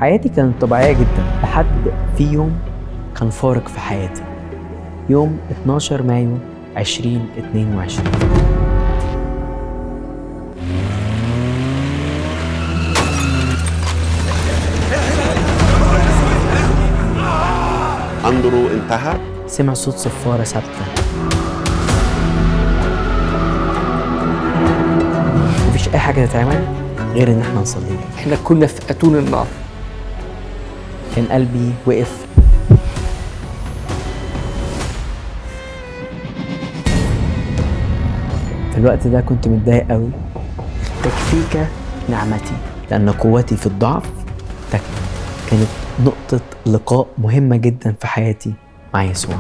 حياتي كانت طبيعية جدا لحد في يوم كان فارق في حياتي. يوم 12 مايو 2022. أندرو انتهى. سمع صوت صفارة ثابتة، مفيش أي حاجة تتعمل غير إن احنا نصلي له. احنا كنا في أتون النار. كان قلبي وقف. في الوقت ده كنت متضايق قوي. تكفيك نعمتي لأن قوتي في الضعف تكمن. كانت نقطة لقاء مهمة جدا في حياتي مع يسوع.